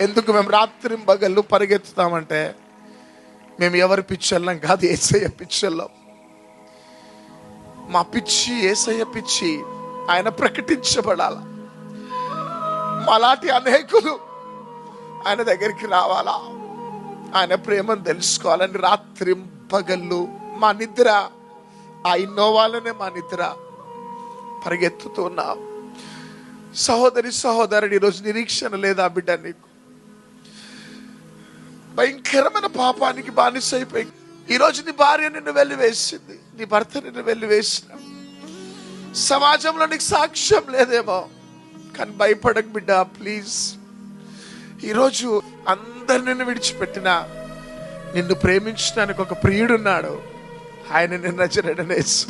ఎందుకు మేము రాత్రింబగళ్ళు పరిగెత్తుతామంటే మేము ఎవరి పిచ్చోళ్ళం కాదు, యేసయ్య పిచ్చోళ్ళం. మా పిచ్చి యేసయ్య పిచ్చి, ఆయన ప్రకటించబడాల. మాలాంటి అనేకులు ఆయన దగ్గరికి రావాలా, ఆయన ప్రేమను తెలుసుకోవాలని రాత్రింబగళ్ళు మా నిద్ర, ఆ ఇన్నోవాలనే మా నిద్ర పరిగెత్తుతున్నాం. సహోదరి సహోదరుడు, ఈరోజు నిరీక్షణ లేదా బిడ్డ? నీకు భయంకరమైన పాపానికి బానిస అయిపోయి ఈరోజు నీ భార్య నిన్ను వెలివేసింది, నీ భర్త నిన్ను వెలివేసిన, సమాజంలో నీకు సాక్ష్యం లేదేమో, కానీ భయపడకు బిడ్డ, ప్లీజ్. ఈరోజు అందరు నిన్ను విడిచిపెట్టినా నిన్ను ప్రేమించడానికి ఒక ప్రియుడున్నాడు. ఆయన నిన్ను నజరేయుడైన యేసు.